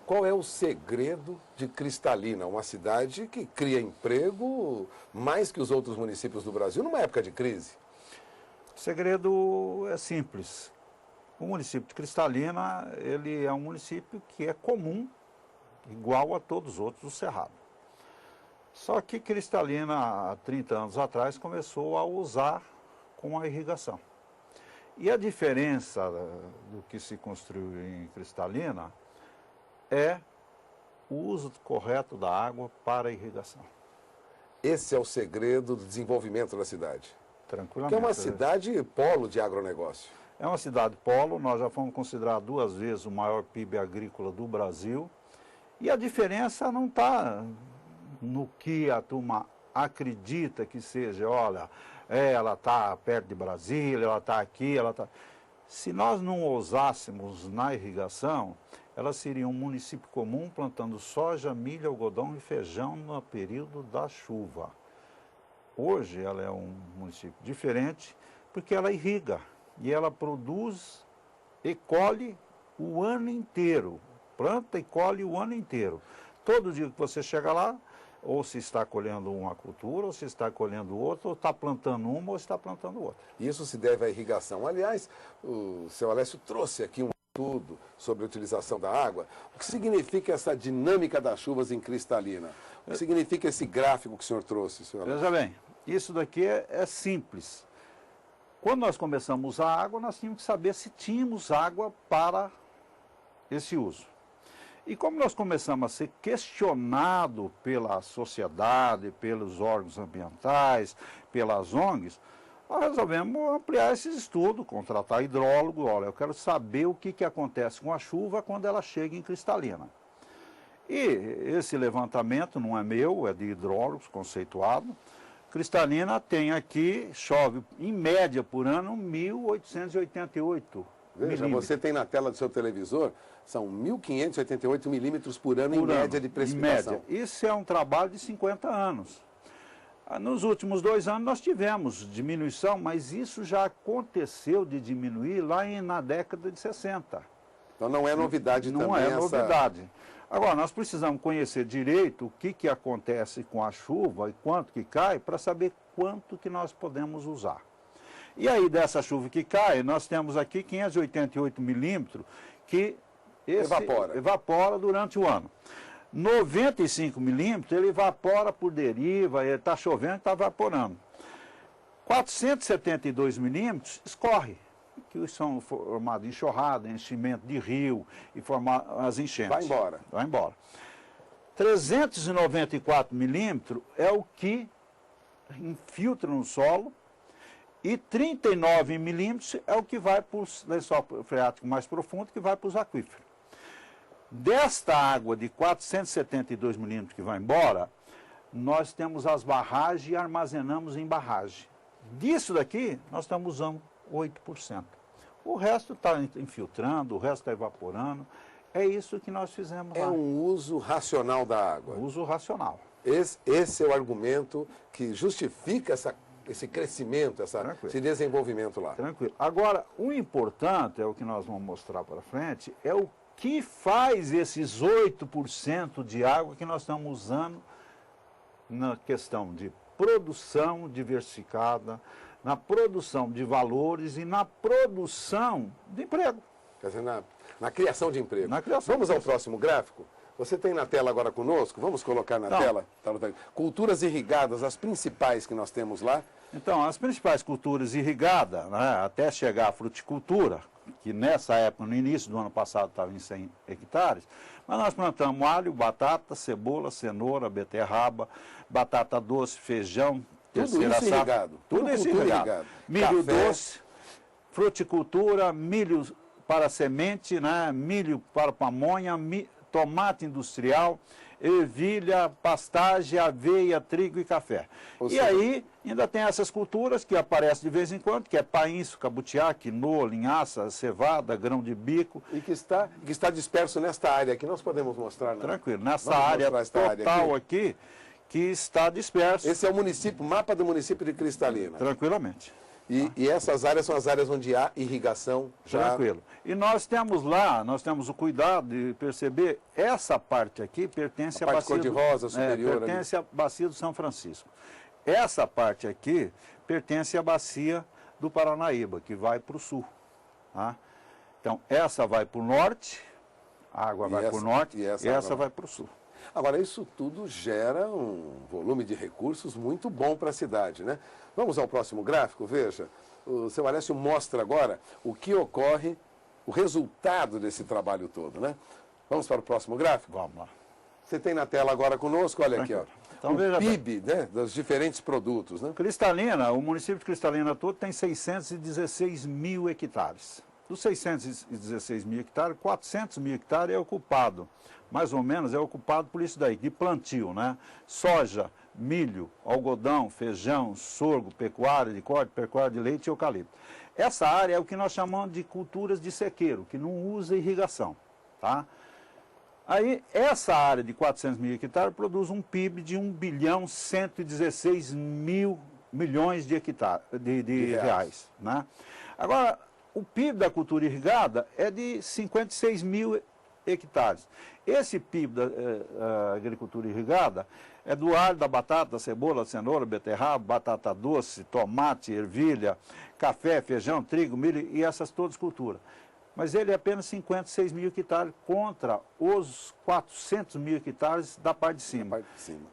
Qual é o segredo de Cristalina, uma cidade que cria emprego mais que os outros municípios do Brasil numa época de crise? O segredo é simples. O município de Cristalina, ele é um município que é comum, igual a todos os outros do Cerrado. Só que Cristalina, há 30 anos atrás, começou a usar com a irrigação. E a diferença do que se construiu em Cristalina é o uso correto da água para a irrigação. Esse é o segredo do desenvolvimento da cidade. Tranquilamente. Que é uma cidade polo de agronegócio. É uma cidade polo, nós já fomos considerados 2 vezes o maior PIB agrícola do Brasil. E a diferença não está no que a turma acredita que seja, olha, ela está perto de Brasília, ela está aqui, ela está... Se nós não ousássemos na irrigação, ela seria um município comum plantando soja, milho, algodão e feijão no período da chuva. Hoje ela é um município diferente porque ela irriga e ela produz e colhe o ano inteiro. Planta e colhe o ano inteiro. Todo dia que você chega lá, ou se está colhendo uma cultura, ou se está colhendo outra, ou está plantando uma, ou está plantando outra. Isso se deve à irrigação. Aliás, o seu Alessio trouxe aqui um estudo sobre a utilização da água. O que significa essa dinâmica das chuvas em Cristalina? O que significa esse gráfico que o senhor trouxe, senhor Alessio? Veja bem, isso daqui é simples. Quando nós começamos a usar água, nós tínhamos que saber se tínhamos água para esse uso. E como nós começamos a ser questionados pela sociedade, pelos órgãos ambientais, pelas ONGs, nós resolvemos ampliar esses estudos, contratar hidrólogo. Olha, eu quero saber o que acontece com a chuva quando ela chega em Cristalina. E esse levantamento não é meu, é de hidrólogos conceituado. Cristalina tem aqui, chove em média por ano, 1.888 Veja, milímetros. você tem na tela do seu televisor, são 1.588 milímetros por ano em média de precipitação. Em média. Isso é um trabalho de 50 anos. Nos últimos 2 anos nós tivemos diminuição, mas isso já aconteceu de diminuir lá na década de 60. Então não é novidade também Não é essa... novidade. Agora, nós precisamos conhecer direito o que acontece com a chuva e quanto que cai para saber quanto que nós podemos usar. E aí, dessa chuva que cai, nós temos aqui 588 milímetros que evapora durante o ano. 95 milímetros, ele evapora por deriva, ele está chovendo e está evaporando. 472 milímetros escorre, que são formados de enxurrada, enchimento de rio e formar as enchentes. Vai embora. Vai embora. 394 milímetros é o que infiltra no solo e 39 milímetros é o que vai para o lençol freático mais profundo, que vai para os aquíferos. Desta água de 472 milímetros que vai embora, nós temos as barragens e armazenamos em barragem. Disso daqui, nós estamos usando 8%. O resto está infiltrando, o resto está evaporando. É isso que nós fizemos lá. É um uso racional da água. Uso racional. Esse é o argumento que justifica esse crescimento, esse desenvolvimento lá. Tranquilo. Agora, o importante, é o que nós vamos mostrar para frente, é o que faz esses 8% de água que nós estamos usando na questão de produção diversificada, na produção de valores e na produção de emprego. Quer dizer, na criação de emprego. Vamos ao próximo gráfico? Você tem na tela agora conosco? Vamos colocar na tela? Culturas irrigadas, as principais que nós temos lá. Então, as principais culturas irrigadas, né, até chegar à fruticultura, que nessa época, no início do ano passado, estava em 100 hectares, mas nós plantamos alho, batata, cebola, cenoura, beterraba, batata doce, feijão, tudo isso irrigado. Tudo isso irrigado. Milho doce, fruticultura, milho para semente, né, milho para pamonha, tomate industrial, ervilha, pastagem, aveia, trigo e café. E aí ainda tem essas culturas que aparecem de vez em quando, que é painço, cabutiá, quinoa, linhaça, cevada, grão de bico. E que está disperso nesta área aqui, nós podemos mostrar, né? Tranquilo, nessa área total aqui, que está disperso. Esse é o município, mapa do município de Cristalina. Tranquilamente. E essas áreas são as áreas onde há irrigação já... Tranquilo. E nós temos lá, nós temos o cuidado de perceber, essa parte aqui pertence à bacia cor-de-rosa superior pertence à bacia do São Francisco. Essa parte aqui pertence à bacia do Paranaíba, que vai para o sul. Tá? Então, essa vai para o norte, a água vai para o norte, e essa vai para o sul. Agora, isso tudo gera um volume de recursos muito bom para a cidade, né? Vamos ao próximo gráfico, veja. O seu Alessio mostra agora o que ocorre, o resultado desse trabalho todo, né? Vamos para o próximo gráfico? Vamos lá. Você tem na tela agora conosco, olha aqui, ó. Então, o PIB, né, dos diferentes produtos, né? Cristalina, o município de Cristalina todo tem 616 mil hectares. Dos 616 mil hectares, 400 mil hectares é ocupado, mais ou menos é ocupado por isso daí, de plantio, né? Soja, milho, algodão, feijão, sorgo, pecuária de corte, pecuária de leite e eucalipto. Essa área é o que nós chamamos de culturas de sequeiro, que não usa irrigação, tá? Aí, essa área de 400 mil hectares produz um PIB de 1 bilhão 116 mil milhões de reais, né? Agora, o PIB da cultura irrigada é de 56 mil hectares. Esse PIB da agricultura irrigada é do alho, da batata, da cebola, da cenoura, beterraba, batata doce, tomate, ervilha, café, feijão, trigo, milho e essas todas culturas. Mas ele é apenas 56 mil hectares contra os 400 mil hectares da parte de cima.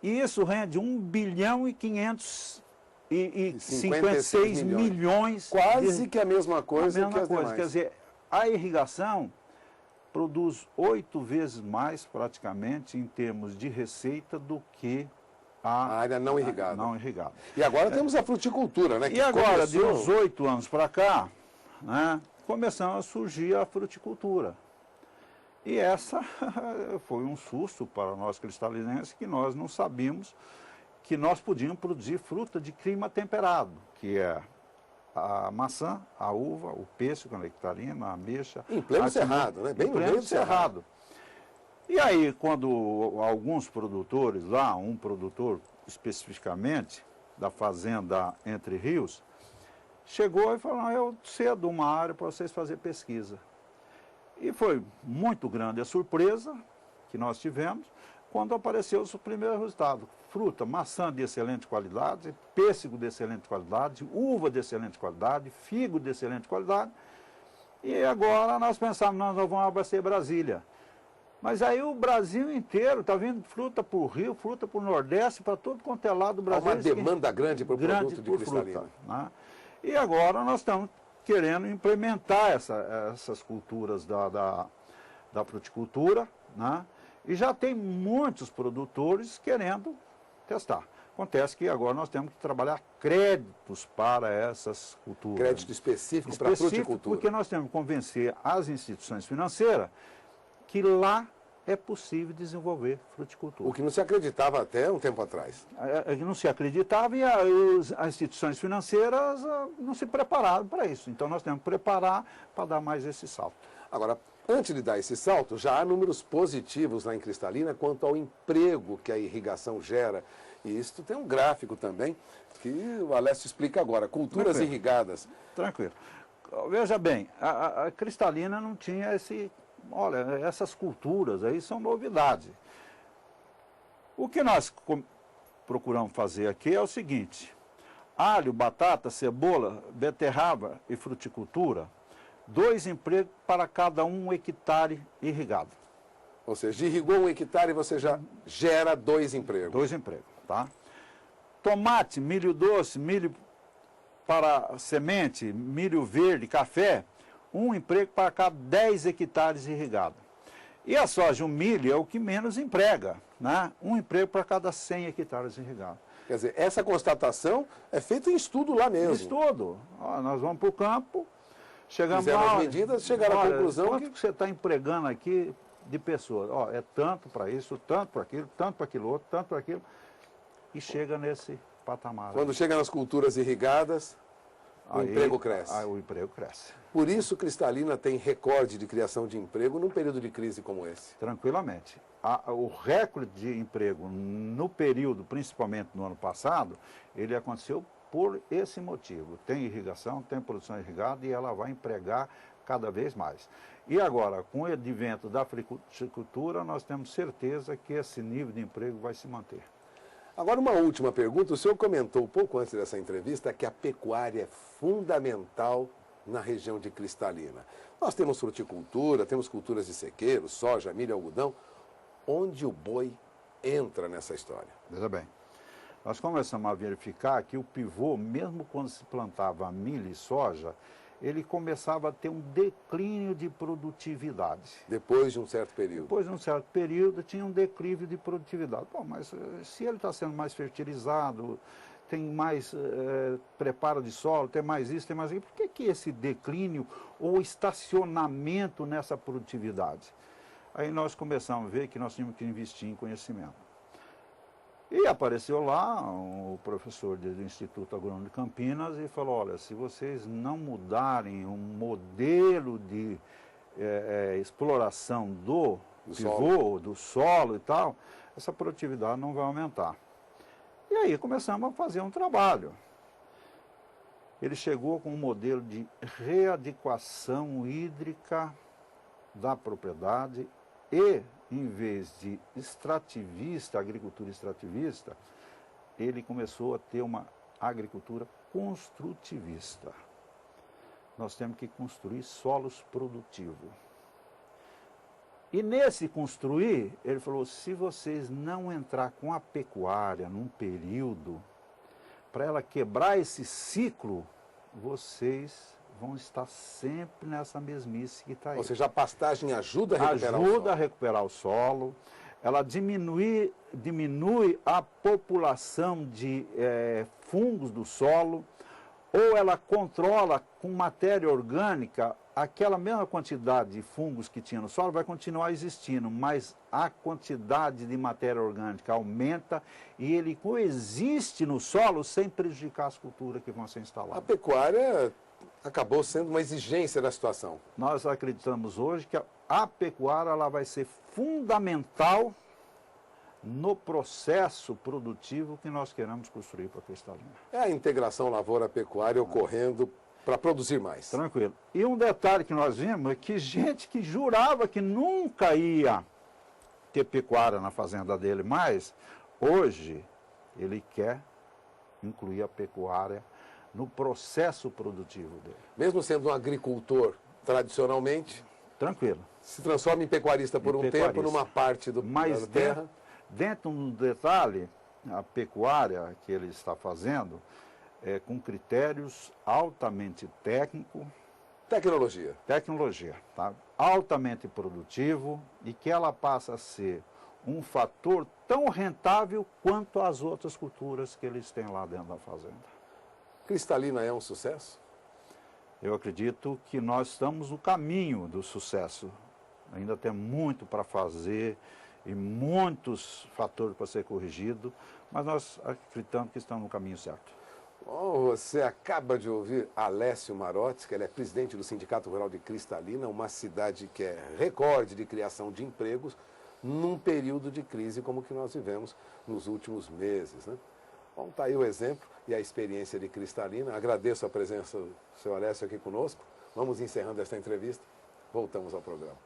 E isso rende 1 bilhão e 556 milhões. Quase que a mesma coisa que as demais. Quer dizer, a irrigação produz 8 vezes mais, praticamente, em termos de receita, do que a área não irrigada. Não irrigada. E agora temos a fruticultura, né? E agora, de uns 8 anos para cá, né, começou a surgir a fruticultura. E essa foi um susto para nós cristalinenses, que nós não sabíamos que nós podíamos produzir fruta de clima temperado, que é a maçã, a uva, o pêssego, a nectarina, a ameixa. Em pleno cerrado, né? Bem no meio do cerrado. E aí, quando alguns produtores lá, um produtor especificamente, da fazenda Entre Rios, chegou e falou, eu cedo uma área para vocês fazerem pesquisa. E foi muito grande a surpresa que nós tivemos quando apareceu o primeiro resultado. Fruta, maçã de excelente qualidade, pêssego de excelente qualidade, uva de excelente qualidade, figo de excelente qualidade. E agora nós pensamos, nós vamos abastecer Brasília. Mas aí o Brasil inteiro está vindo fruta para o Rio, fruta para o Nordeste, para todo quanto é lado do Brasil. Há uma demanda grande para o produto de Cristalina. Fruta, né? E agora nós estamos querendo implementar essas culturas da fruticultura, né? E já tem muitos produtores querendo testar. Acontece que agora nós temos que trabalhar créditos para essas culturas. Crédito específico para a fruticultura. Porque nós temos que convencer as instituições financeiras que lá é possível desenvolver fruticultura. O que não se acreditava até um tempo atrás. Não se acreditava e as instituições financeiras não se prepararam para isso. Então nós temos que preparar para dar mais esse salto. Agora, antes de dar esse salto, já há números positivos lá em Cristalina quanto ao emprego que a irrigação gera. E isso tem um gráfico também, que o Alessio explica agora. Culturas irrigadas. Tranquilo. Veja bem, a Cristalina não tinha esse... Olha, essas culturas aí são novidade. O que nós procuramos fazer aqui é o seguinte. Alho, batata, cebola, beterraba e fruticultura, 2 empregos para cada 1 hectare irrigado. Ou seja, irrigou 1 hectare, você já gera 2 empregos. 2 empregos, tá? Tomate, milho doce, milho para semente, milho verde, café, 1 emprego para cada 10 hectares irrigados. E a soja, o milho, é o que menos emprega, né? 1 emprego para cada 100 hectares irrigados. Quer dizer, essa constatação é feita em estudo lá mesmo. Estudo. Ó, nós vamos para o campo, chegamos lá... Fizeram as medidas, chegaram à conclusão quanto que você está empregando aqui de pessoas? Ó, é tanto para isso, tanto para aquilo, tanto para aquilo outro, tanto para aquilo. E chega nesse patamar. Quando chega nas culturas irrigadas, o emprego cresce. O emprego cresce. Por isso, Cristalina tem recorde de criação de emprego num período de crise como esse. Tranquilamente. O recorde de emprego no período, principalmente no ano passado, ele aconteceu por esse motivo. Tem irrigação, tem produção irrigada e ela vai empregar cada vez mais. E agora, com o advento da fruticultura, nós temos certeza que esse nível de emprego vai se manter. Agora, uma última pergunta. O senhor comentou um pouco antes dessa entrevista que a pecuária é fundamental na região de Cristalina. Nós temos fruticultura, temos culturas de sequeiro, soja, milho, algodão. Onde o boi entra nessa história? Veja bem, nós começamos a verificar que o pivô, mesmo quando se plantava milho e soja, ele começava a ter um declínio de produtividade. Depois de um certo período. Depois de um certo período, tinha um declínio de produtividade. Bom, mas se ele está sendo mais fertilizado, tem mais preparo de solo, tem mais isso, tem mais aquilo, por que esse declínio ou estacionamento nessa produtividade? Aí nós começamos a ver que nós tínhamos que investir em conhecimento. E apareceu lá o professor do Instituto Agrônomo de Campinas e falou, olha, se vocês não mudarem o modelo de exploração do pivô, do solo e tal, essa produtividade não vai aumentar. E aí começamos a fazer um trabalho. Ele chegou com um modelo de readequação hídrica da propriedade e, em vez de extrativista, agricultura extrativista, ele começou a ter uma agricultura construtivista. Nós temos que construir solos produtivos. E nesse construir, ele falou, se vocês não entrar com a pecuária num período, para ela quebrar esse ciclo, vocês vão estar sempre nessa mesmice que está aí. Ou seja, a pastagem ajuda a recuperar o solo. Ajuda a recuperar o solo, ela diminui a população de fungos do solo, ou ela controla com matéria orgânica, aquela mesma quantidade de fungos que tinha no solo vai continuar existindo, mas a quantidade de matéria orgânica aumenta e ele coexiste no solo sem prejudicar as culturas que vão ser instaladas. A pecuária acabou sendo uma exigência da situação. Nós acreditamos hoje que a pecuária ela vai ser fundamental no processo produtivo que nós queremos construir para a Cristalina. É a integração lavoura-pecuária ocorrendo para produzir mais. Tranquilo. E um detalhe que nós vimos é que gente que jurava que nunca ia ter pecuária na fazenda dele mais, hoje ele quer incluir a pecuária no processo produtivo dele. Mesmo sendo um agricultor tradicionalmente, tranquilo, se transforma em pecuarista por um tempo numa parte da terra. Dentro do detalhe, a pecuária que ele está fazendo é com critérios altamente técnicos. Tecnologia, tá? Altamente produtivo e que ela passa a ser um fator tão rentável quanto as outras culturas que eles têm lá dentro da fazenda. Cristalina é um sucesso? Eu acredito que nós estamos no caminho do sucesso. Ainda tem muito para fazer e muitos fatores para ser corrigido, mas nós acreditamos que estamos no caminho certo. Bom, você acaba de ouvir Alessio Marotti, que ele é presidente do Sindicato Rural de Cristalina, uma cidade que é recorde de criação de empregos num período de crise como o que nós vivemos nos últimos meses, né? Bom, está aí o exemplo e a experiência de Cristalina. Agradeço a presença do senhor Alessio aqui conosco. Vamos encerrando esta entrevista. Voltamos ao programa.